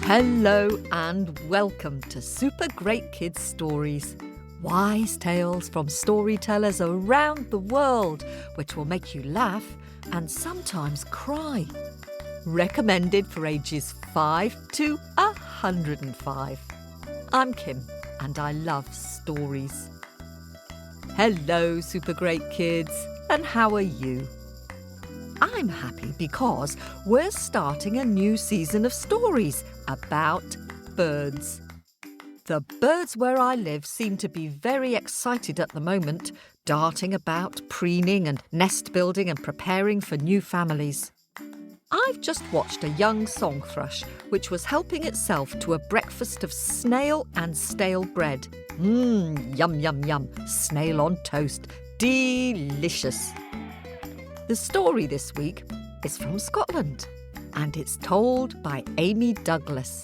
Hello and welcome to Super Great Kids Stories. Wise tales from storytellers around the world, which will make you laugh and sometimes cry. Recommended for ages 5 to 105. I'm Kim and I love stories. Hello, Super Great Kids, and how are you? I'm happy because we're starting a new season of stories about birds. The birds where I live seem to be very excited at the moment, darting about, preening and nest building and preparing for new families. I've just watched a young song thrush which was helping itself to a breakfast of snail and stale bread. Yum, yum, yum. Snail on toast. Delicious. The story this week is from Scotland and it's told by Amy Douglas.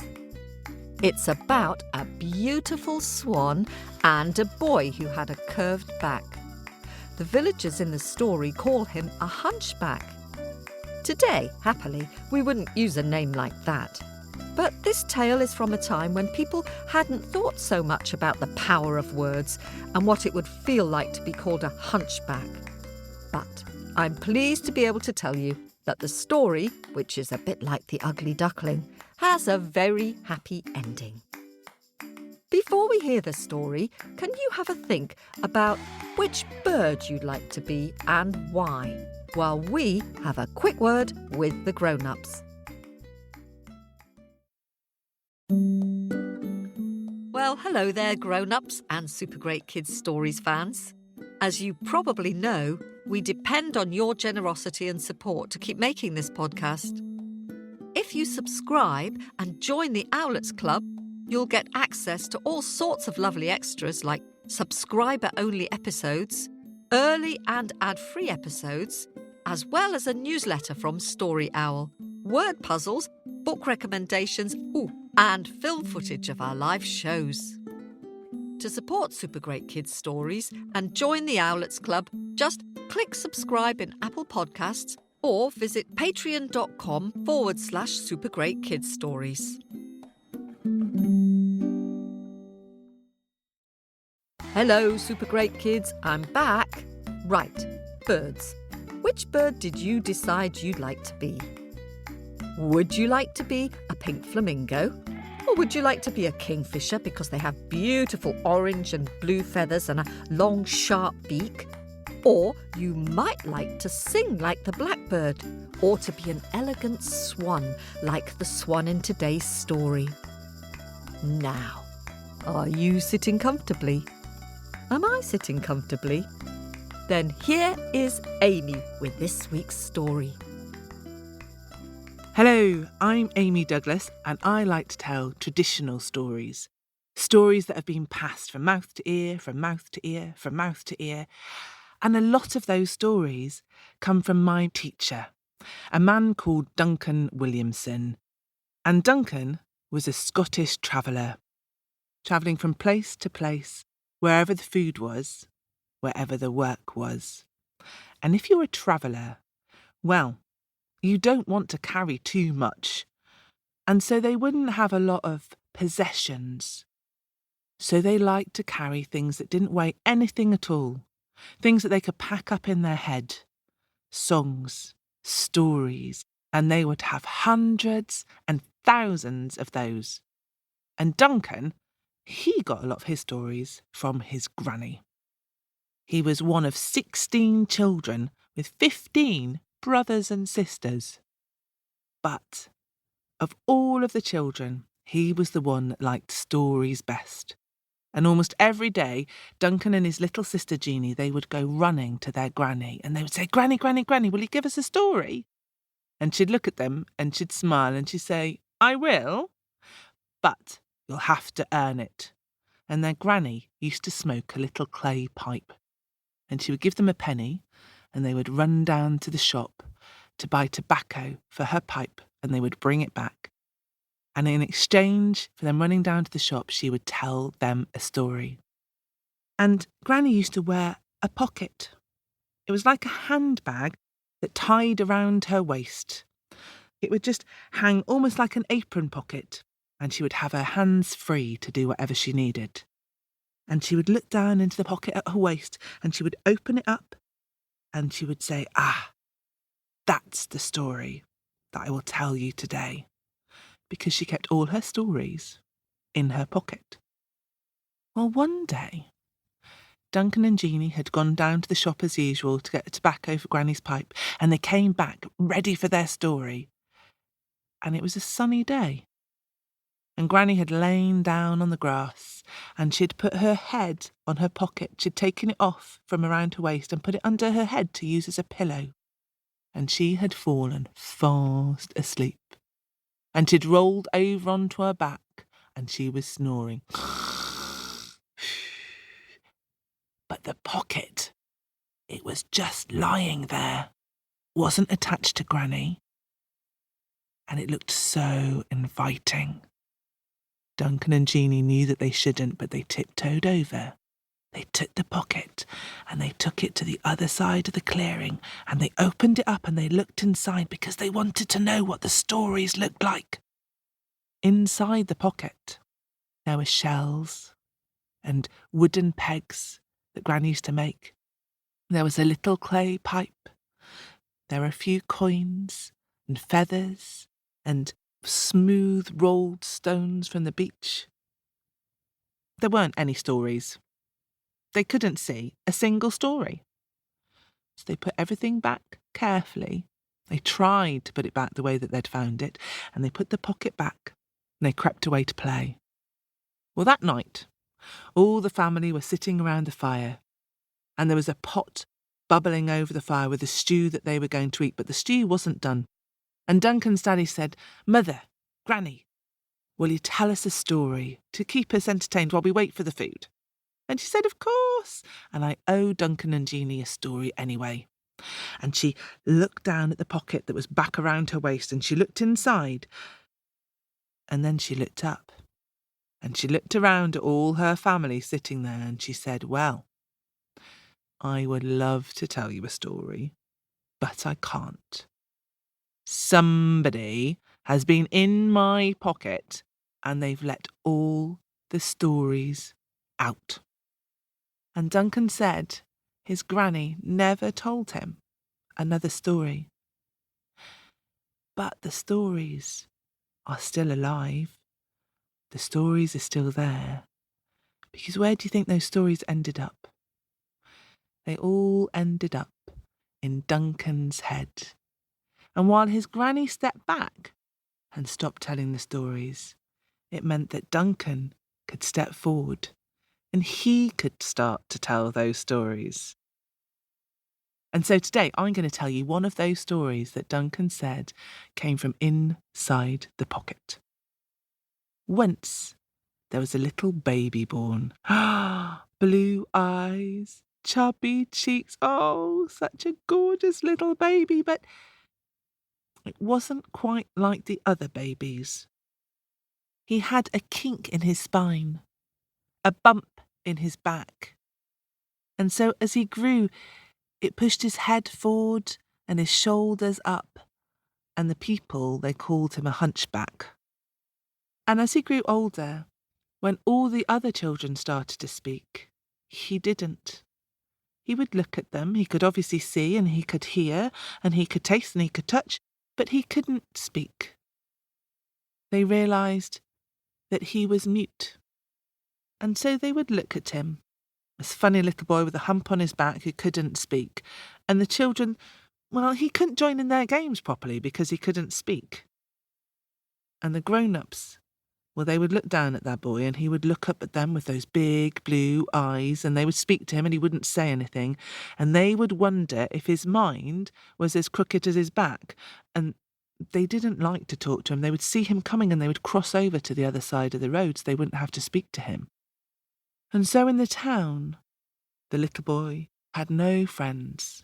It's about a beautiful swan and a boy who had a curved back. The villagers in the story call him a hunchback. Today, happily, we wouldn't use a name like that. But this tale is from a time when people hadn't thought so much about the power of words and what it would feel like to be called a hunchback. But I'm pleased to be able to tell you that the story, which is a bit like The Ugly Duckling, has a very happy ending. Before we hear the story, can you have a think about which bird you'd like to be and why, while we have a quick word with the grown-ups? Well, hello there, grown-ups and Super Great Kids Stories fans. As you probably know, we depend on your generosity and support to keep making this podcast. If you subscribe and join the Owlets Club, you'll get access to all sorts of lovely extras like subscriber-only episodes, early and ad-free episodes, as well as a newsletter from Story Owl, word puzzles, book recommendations, and film footage of our live shows. To support Super Great Kids Stories and join the Owlets Club, just click subscribe in Apple Podcasts or visit patreon.com/supergreatkidsstories. Hello, Super Great Kids, I'm back. Right, birds. Which bird did you decide you'd like to be? Would you like to be a pink flamingo? Or would you like to be a kingfisher because they have beautiful orange and blue feathers and a long, sharp beak? Or you might like to sing like the blackbird, or to be an elegant swan like the swan in today's story. Now, are you sitting comfortably? Am I sitting comfortably? Then here is Amy with this week's story. Hello, I'm Amy Douglas and I like to tell traditional stories. Stories that have been passed from mouth to ear, from mouth to ear, from mouth to ear. And a lot of those stories come from my teacher, a man called Duncan Williamson. And Duncan was a Scottish traveller, travelling from place to place, wherever the food was, wherever the work was. And if you're a traveller, well, you don't want to carry too much. And so they wouldn't have a lot of possessions. So they liked to carry things that didn't weigh anything at all. Things that they could pack up in their head. Songs, stories, and they would have hundreds and thousands of those. And Duncan, he got a lot of his stories from his granny. He was one of 16 children with 15 brothers and sisters. But of all of the children, he was the one that liked stories best. And almost every day, Duncan and his little sister Jeanie, they would go running to their granny and they would say, "Granny, Granny, Granny, will you give us a story?" And she'd look at them and she'd smile and she'd say, "I will, but you'll have to earn it." And their granny used to smoke a little clay pipe. And she would give them a penny and they would run down to the shop to buy tobacco for her pipe and they would bring it back. And in exchange for them running down to the shop, she would tell them a story. And Granny used to wear a pocket. It was like a handbag that tied around her waist. It would just hang almost like an apron pocket, and she would have her hands free to do whatever she needed. And she would look down into the pocket at her waist, and she would open it up, and she would say, that's the story that I will tell you today, because she kept all her stories in her pocket. Well, one day, Duncan and Jeanie had gone down to the shop as usual to get the tobacco for Granny's pipe, and they came back ready for their story. And it was a sunny day. And Granny had lain down on the grass, and she'd put her head on her pocket. She'd taken it off from around her waist and put it under her head to use as a pillow. And she had fallen fast asleep. And she'd rolled over onto her back, and she was snoring. But the pocket, it was just lying there, wasn't attached to Granny, and it looked so inviting. Duncan and Jeanie knew that they shouldn't, but they tiptoed over. They took the pocket and they took it to the other side of the clearing, and they opened it up and they looked inside because they wanted to know what the stories looked like. Inside the pocket, there were shells and wooden pegs that Granny used to make. There was a little clay pipe. There were a few coins and feathers and smooth rolled stones from the beach. There weren't any stories. They couldn't see a single story. So they put everything back carefully. They tried to put it back the way that they'd found it, and they put the pocket back, and they crept away to play. Well, that night, all the family were sitting around the fire, and there was a pot bubbling over the fire with the stew that they were going to eat, but the stew wasn't done. And Duncan's daddy said, "Mother, Granny, will you tell us a story to keep us entertained while we wait for the food?" And she said, "Of course, and I owe Duncan and Jeanie a story anyway." And she looked down at the pocket that was back around her waist, and she looked inside, and then she looked up, and she looked around at all her family sitting there, and she said, "Well, I would love to tell you a story, but I can't. Somebody has been in my pocket, and they've let all the stories out." And Duncan said his granny never told him another story. But the stories are still alive. The stories are still there. Because where do you think those stories ended up? They all ended up in Duncan's head. And while his granny stepped back and stopped telling the stories, it meant that Duncan could step forward and he could start to tell those stories. And so today I'm going to tell you one of those stories that Duncan said came from inside the pocket. Once there was a little baby born. Blue eyes, chubby cheeks. Oh, such a gorgeous little baby, but it wasn't quite like the other babies. He had a kink in his spine, a bump in his back. And so as he grew, it pushed his head forward and his shoulders up, and the people, they called him a hunchback. And as he grew older, when all the other children started to speak, he didn't. He would look at them, he could obviously see and he could hear and he could taste and he could touch, but he couldn't speak. They realised that he was mute. And so they would look at him, this funny little boy with a hump on his back who couldn't speak. And the children, well, he couldn't join in their games properly because he couldn't speak. And the grown-ups, well, they would look down at that boy and he would look up at them with those big blue eyes, and they would speak to him and he wouldn't say anything. And they would wonder if his mind was as crooked as his back. And they didn't like to talk to him. They would see him coming and they would cross over to the other side of the road so they wouldn't have to speak to him. And so in the town, the little boy had no friends.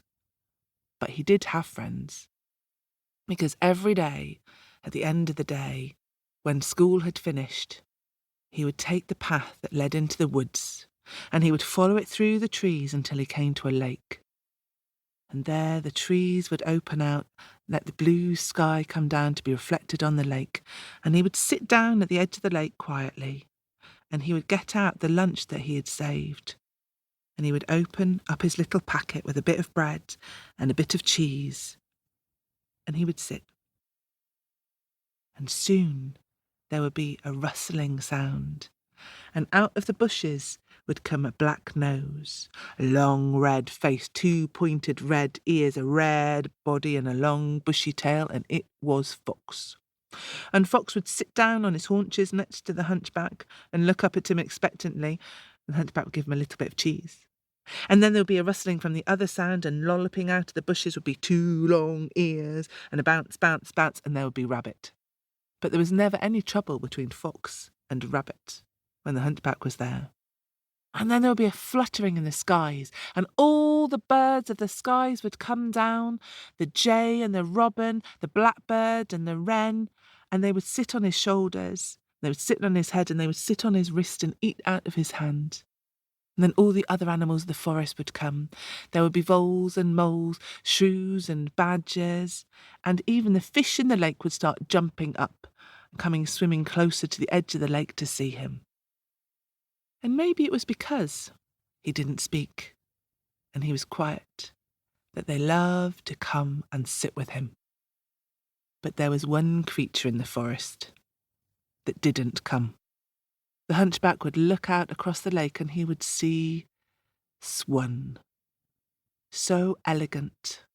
But he did have friends. Because every day, at the end of the day, when school had finished, he would take the path that led into the woods, and he would follow it through the trees until he came to a lake. And there the trees would open out, let the blue sky come down to be reflected on the lake, and he would sit down at the edge of the lake quietly, and he would get out the lunch that he had saved, and he would open up his little packet with a bit of bread and a bit of cheese, and he would sit. And soon there would be a rustling sound, and out of the bushes would come a black nose, a long red face, 2 pointed red ears, a red body and a long bushy tail, and it was Fox. And Fox would sit down on his haunches next to the hunchback and look up at him expectantly, and the hunchback would give him a little bit of cheese. And then there would be a rustling from the other sound, and lolloping out of the bushes would be 2 long ears, and a bounce, bounce, bounce, and there would be Rabbit. But there was never any trouble between Fox and Rabbit when the hunchback was there. And then there would be a fluttering in the skies, and all the birds of the skies would come down, the jay and the robin, the blackbird and the wren, and they would sit on his shoulders, they would sit on his head, and they would sit on his wrist and eat out of his hand. And then all the other animals of the forest would come. There would be voles and moles, shrews and badgers, and even the fish in the lake would start jumping up, coming swimming closer to the edge of the lake to see him. And maybe it was because he didn't speak and he was quiet that they loved to come and sit with him. But there was one creature in the forest that didn't come. The hunchback would look out across the lake and he would see Swan. So elegant,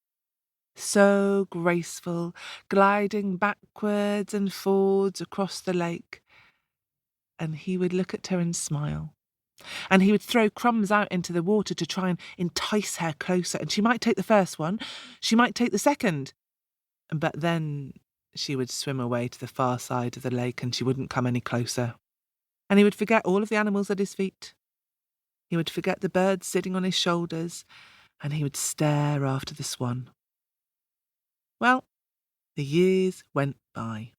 so graceful, gliding backwards and forwards across the lake. And he would look at her and smile. And he would throw crumbs out into the water to try and entice her closer. And she might take the first one, she might take the second. But then she would swim away to the far side of the lake and she wouldn't come any closer. And he would forget all of the animals at his feet. He would forget the birds sitting on his shoulders, and he would stare after the swan. Well, the years went by.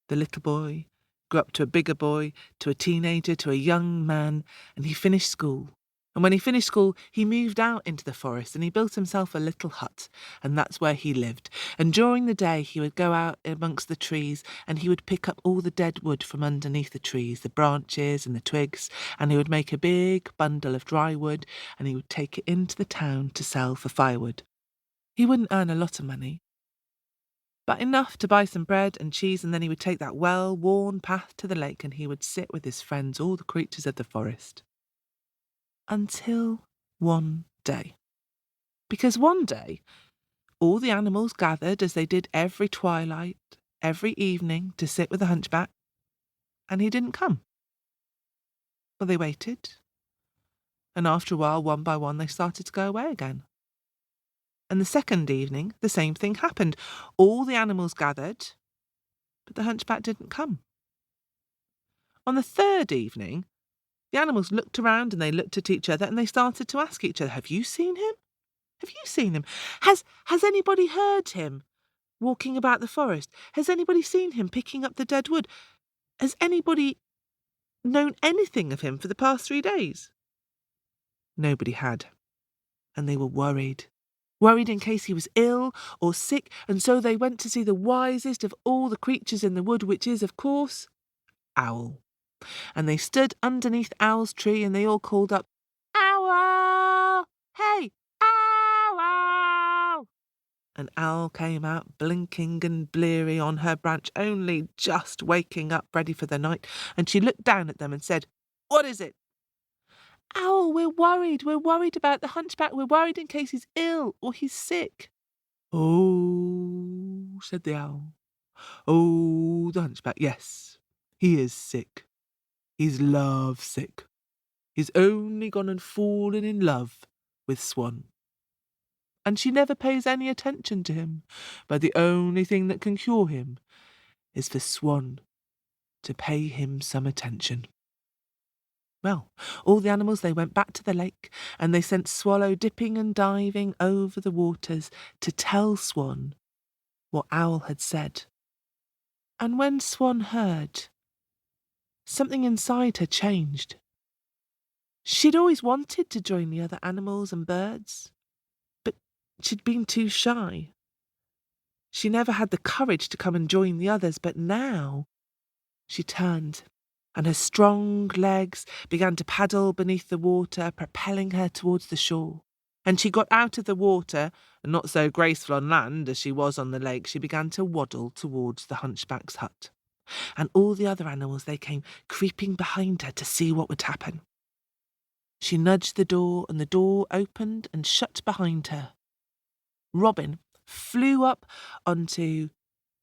The little boy grew up to a bigger boy, to a teenager, to a young man, and he finished school. And when he finished school, he moved out into the forest and he built himself a little hut, and that's where he lived. And during the day, he would go out amongst the trees and he would pick up all the dead wood from underneath the trees, the branches and the twigs, and he would make a big bundle of dry wood and he would take it into the town to sell for firewood. He wouldn't earn a lot of money, but enough to buy some bread and cheese, and then he would take that well-worn path to the lake and he would sit with his friends, all the creatures of the forest. Until one day. Because one day, all the animals gathered as they did every twilight, every evening, to sit with the hunchback, and he didn't come. Well, they waited, and after a while, one by one, they started to go away again. And the second evening, the same thing happened. All the animals gathered, but the hunchback didn't come. On the third evening, the animals looked around and they looked at each other and they started to ask each other, "Have you seen him? Have you seen him? Has anybody heard him walking about the forest? Has anybody seen him picking up the dead wood? Has anybody known anything of him for the past 3 days?" Nobody had, and they were worried in case he was ill or sick, and so they went to see the wisest of all the creatures in the wood, which is, of course, Owl. And they stood underneath Owl's tree and they all called up, "Owl! Hey, Owl!" And Owl came out blinking and bleary on her branch, only just waking up ready for the night, and she looked down at them and said, "What is it?" "Owl, we're worried about the hunchback, we're worried in case he's ill or he's sick." "Oh," said the Owl. "Oh, the hunchback, yes, he is sick. He's love sick. He's only gone and fallen in love with Swan. And she never pays any attention to him, but the only thing that can cure him is for Swan to pay him some attention." Well, all the animals, they went back to the lake, and they sent Swallow dipping and diving over the waters to tell Swan what Owl had said. And when Swan heard, something inside her changed. She'd always wanted to join the other animals and birds, but she'd been too shy. She never had the courage to come and join the others, but now she turned, and her strong legs began to paddle beneath the water, propelling her towards the shore. And she got out of the water, and not so graceful on land as she was on the lake, she began to waddle towards the hunchback's hut. And all the other animals, they came creeping behind her to see what would happen. She nudged the door, and the door opened and shut behind her. Robin flew up onto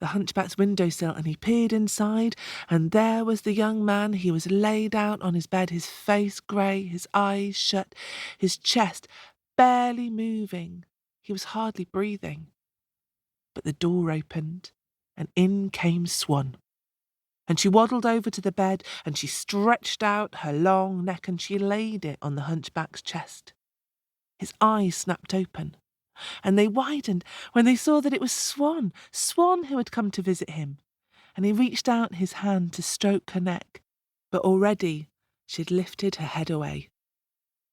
the hunchback's windowsill, and he peered inside, and there was the young man. He was laid out on his bed, his face grey, his eyes shut, his chest barely moving. He was hardly breathing. But the door opened, and in came Swan. And she waddled over to the bed, and she stretched out her long neck, and she laid it on the hunchback's chest. His eyes snapped open, and they widened when they saw that it was Swan who had come to visit him. And he reached out his hand to stroke her neck, but already she had lifted her head away.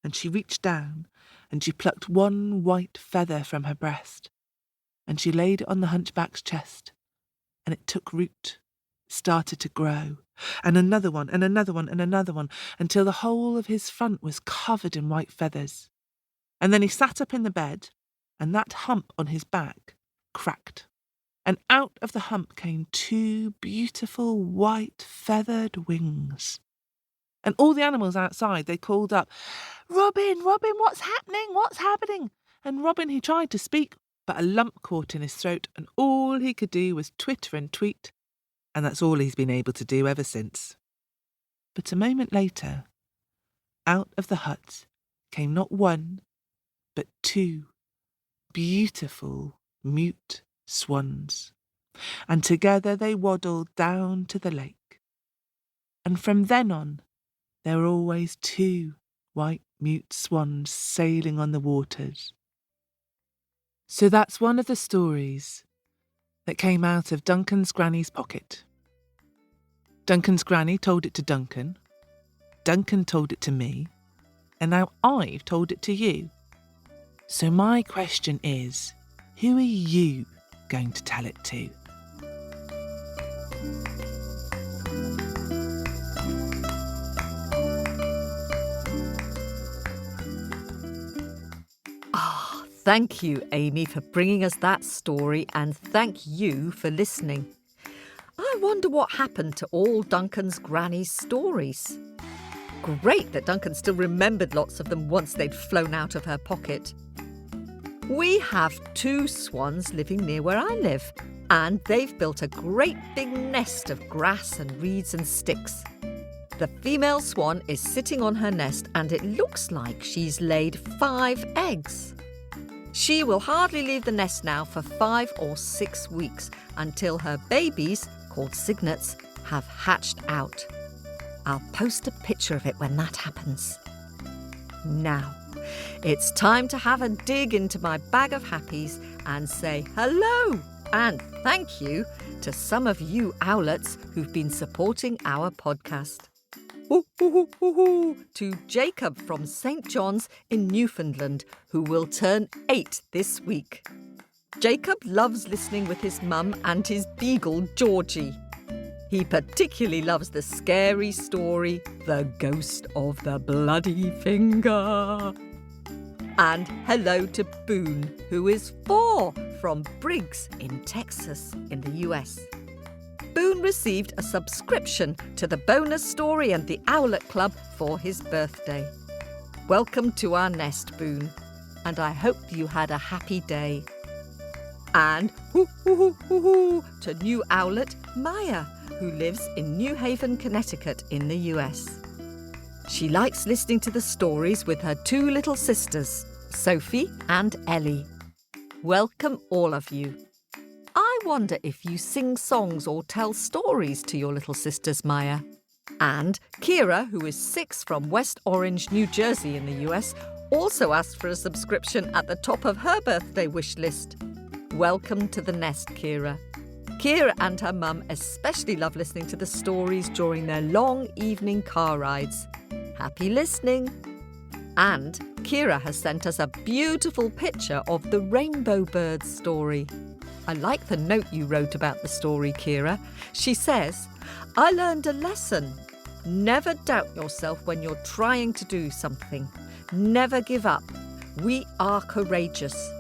And she reached down, and she plucked one white feather from her breast, and she laid it on the hunchback's chest, and it took root, started to grow, and another one, and another one, and another one, until the whole of his front was covered in white feathers. And then he sat up in the bed, and that hump on his back cracked, and out of the hump came two beautiful white feathered wings. And all the animals outside, they called up, "Robin, Robin, what's happening? What's happening?" And Robin, he tried to speak, but a lump caught in his throat, and all he could do was twitter and tweet, and that's all he's been able to do ever since. But a moment later, out of the hut came not one, but two beautiful mute swans, and together they waddled down to the lake. And from then on, there were always two white mute swans sailing on the waters. So that's one of the stories that came out of Duncan's granny's pocket. Duncan's granny told it to Duncan, Duncan told it to me, and now I've told it to you. So my question is, who are you going to tell it to? Thank you, Amy, for bringing us that story, and thank you for listening. I wonder what happened to all Duncan's granny's stories. Great that Duncan still remembered lots of them once they'd flown out of her pocket. We have two swans living near where I live, and they've built a great big nest of grass and reeds and sticks. The female swan is sitting on her nest, and it looks like she's laid 5 eggs. She will hardly leave the nest now for 5 or 6 weeks until her babies, called cygnets, have hatched out. I'll post a picture of it when that happens. Now, it's time to have a dig into my bag of happies and say hello and thank you to some of you owlets who've been supporting our podcast. To Jacob from St. John's in Newfoundland, who will turn 8 this week. Jacob loves listening with his mum and his beagle, Georgie. He particularly loves the scary story, The Ghost of the Bloody Finger. And hello to Boone, who is 4, from Briggs in Texas in the US. Boone received a subscription to the bonus story and the Owlet Club for his birthday. Welcome to our nest, Boone, and I hope you had a happy day. And to new owlet Maya, who lives in New Haven, Connecticut in the US. She likes listening to the stories with her 2 little sisters, Sophie and Ellie. Welcome all of you. I wonder if you sing songs or tell stories to your little sisters, Maya. And Kira, who is 6 from West Orange, New Jersey in the US, also asked for a subscription at the top of her birthday wish list. Welcome to the nest, Kira. Kira and her mum especially love listening to the stories during their long evening car rides. Happy listening. And Kira has sent us a beautiful picture of the Rainbow Bird story. I like the note you wrote about the story, Kira. She says, I learned a lesson. Never doubt yourself when you're trying to do something. Never give up. We are courageous.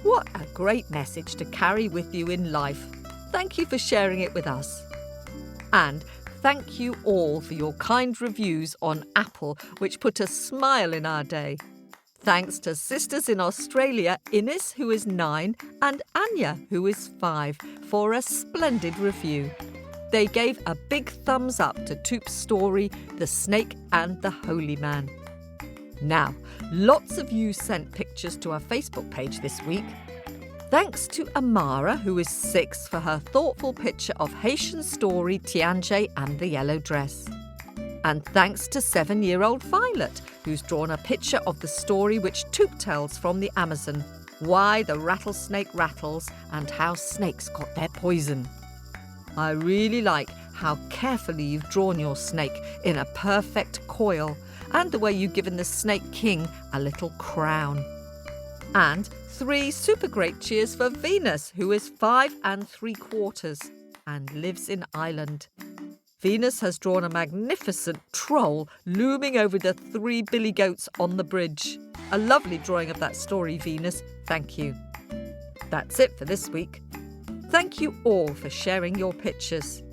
What a great message to carry with you in life. Thank you for sharing it with us. And thank you all for your kind reviews on Apple, which put a smile in our day. Thanks to sisters in Australia, Ines, who is 9, and Anya, who is 5, for a splendid review. They gave a big thumbs up to Toop's story, The Snake and the Holy Man. Now, lots of you sent pictures to our Facebook page this week. Thanks to Amara, who is 6, for her thoughtful picture of Haitian story Tianjie and the Yellow Dress. And thanks to 7-year-old Violet, who's drawn a picture of the story which Toop tells from the Amazon, Why the Rattlesnake Rattles and How Snakes Got Their Poison. I really like how carefully you've drawn your snake in a perfect coil, and the way you've given the Snake King a little crown. And 3 super great cheers for Venus, who is 5 3/4 and lives in Ireland. Venus has drawn a magnificent troll looming over the 3 billy goats on the bridge. A lovely drawing of that story, Venus. Thank you. That's it for this week. Thank you all for sharing your pictures.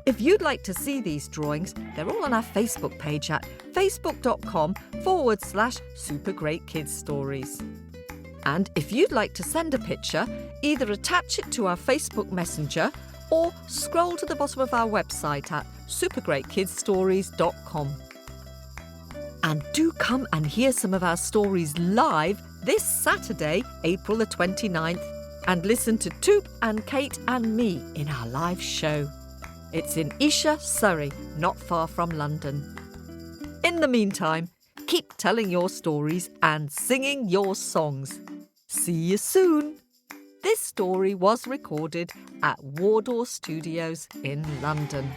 If you'd like to see these drawings, they're all on our Facebook page at facebook.com/supergreatkidsstories. And if you'd like to send a picture, either attach it to our Facebook Messenger or scroll to the bottom of our website at supergreatkidsstories.com. And do come and hear some of our stories live this Saturday, April the 29th, and listen to Toop and Kate and me in our live show. It's in Esher, Surrey, not far from London. In the meantime, keep telling your stories and singing your songs. See you soon. This story was recorded at Wardour Studios in London.